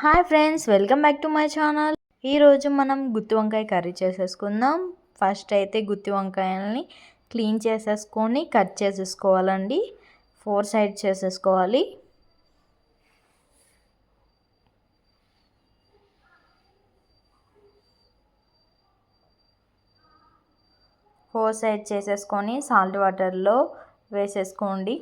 Hi friends, welcome back to my channel. ఈరోజు మనం గుత్తి వంకాయ కర్రీ చేసేసుకుందాం. ఫస్ట్ అయితే గుత్తి వంకాయల్ని క్లీన్ చేసేసుకొని కట్ చేసేసుకోవాలండి. 4 సైడ్స్ చేసేసుకోవాలి. ఫోర్ సైడ్స్ చేసేసుకొని సాల్ట్ వాటర్లో వేసేసుకోండి.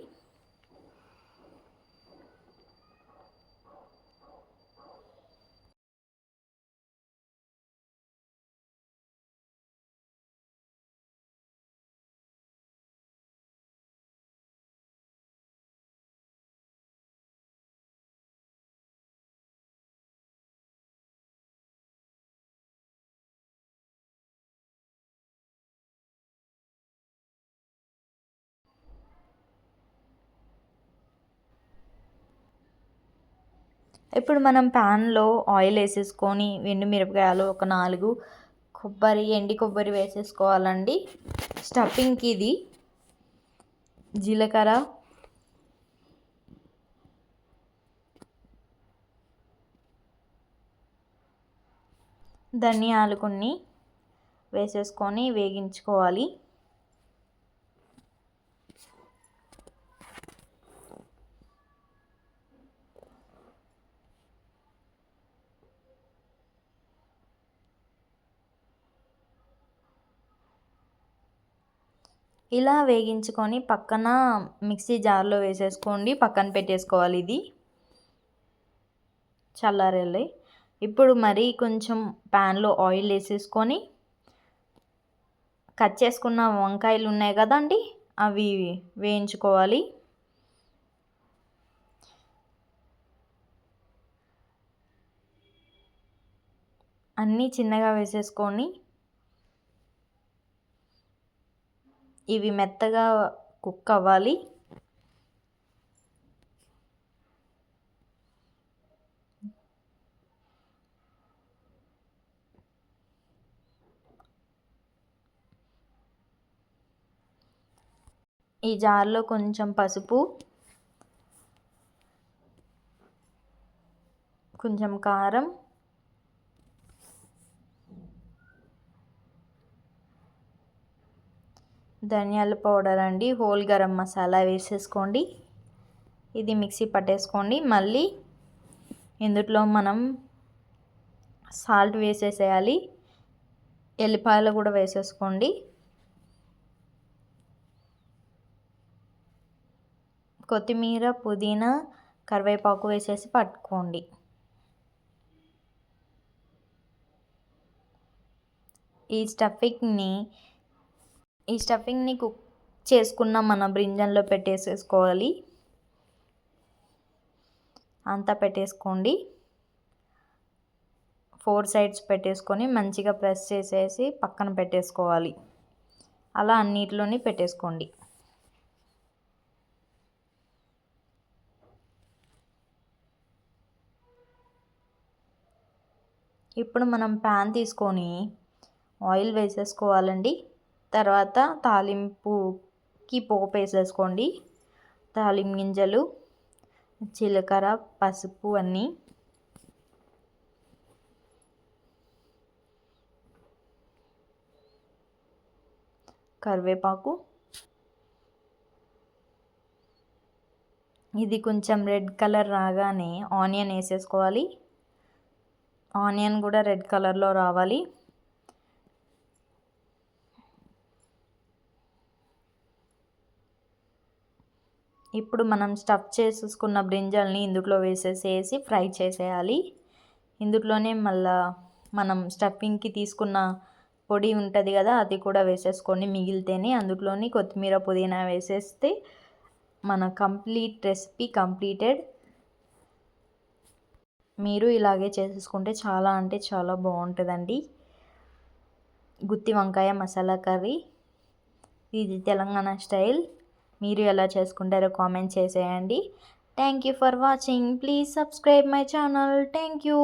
ఇప్పుడు మనం ప్యాన్లో ఆయిల్ వేసేసుకొని ఎండుమిరపకాయలు ఒక 4, ఎండి కొబ్బరి వేసేసుకోవాలండి. స్టఫింగ్కి ఇది జీలకర్ర, ధనియాలు కొన్ని వేసేసుకొని వేగించుకోవాలి. ఇలా వేగించుకొని పక్కన మిక్సీ జార్లో వేసేసుకోండి. పక్కన పెట్టేసుకోవాలి. ఇది చల్లారేలే. ఇప్పుడు మరి కొంచెం ప్యాన్లో ఆయిల్ వేసేసుకొని కట్ చేసుకున్న వంకాయలు ఉన్నాయి కదండి, అవి వేయించుకోవాలి. అన్నీ చిన్నగా వేసేసుకొని ఇవి మెత్తగా కుక్ అవ్వాలి. ఈ జార్లో కొంచెం పసుపు, కొంచెం కారం, ధనియాల పౌడర్ అండి, హోల్ గరం మసాలా వేసేసుకోండి. ఇది మిక్సీ పట్టేసుకోండి. మళ్ళీ ఇందులో మనం సాల్ట్ వేసేసేయాలి. ఎల్లిపాయలు కూడా వేసేసుకోండి. కొత్తిమీర, పుదీనా, కరివేపాకు వేసేసి పట్టుకోండి. ఈ స్టఫింగ్ని కుక్ చేసుకున్న మన బ్రింజన్లో పెట్టేసేసుకోవాలి. అంతా పెట్టేసుకోండి. 4 సైడ్స్ పెట్టేసుకొని మంచిగా ప్రెస్ చేసేసి పక్కన పెట్టేసుకోవాలి. అలా అన్నిటిలోని పెట్టేసుకోండి. ఇప్పుడు మనం ప్యాన్ తీసుకొని ఆయిల్ వేసేసుకోవాలండి. తర్వాత తాలింపుకి పోపు వేసేసుకోండి. తాలింపు గింజలు, జీలకర్ర, పసుపు అన్నీ, కరివేపాకు. ఇది కొంచెం రెడ్ కలర్ రాగానే ఆనియన్ వేసేసుకోవాలి. ఆనియన్ కూడా రెడ్ కలర్లో రావాలి. ఇప్పుడు మనం స్టఫ్ చేసేసుకున్న బ్రింజల్ని ఇందులో వేసేసి ఫ్రై చేసేయాలి. ఇందులోనే మళ్ళా మనం స్టఫింగ్కి తీసుకున్న పొడి ఉంటుంది కదా, అది కూడా వేసేసుకొని మిగిలితేనే అందులోని కొత్తిమీర, పుదీనా వేసేస్తే మన రెసిపీ కంప్లీటెడ్. మీరు ఇలాగే చేసేసుకుంటే చాలా అంటే చాలా బాగుంటుందండి. గుత్తి వంకాయ మసాలా కర్రీ ఇది తెలంగాణ స్టైల్. మీరు ఎలా చేసుకుంటారో కామెంట్ చేసేయండి. Thank you for watching. Please subscribe my channel. Thank you.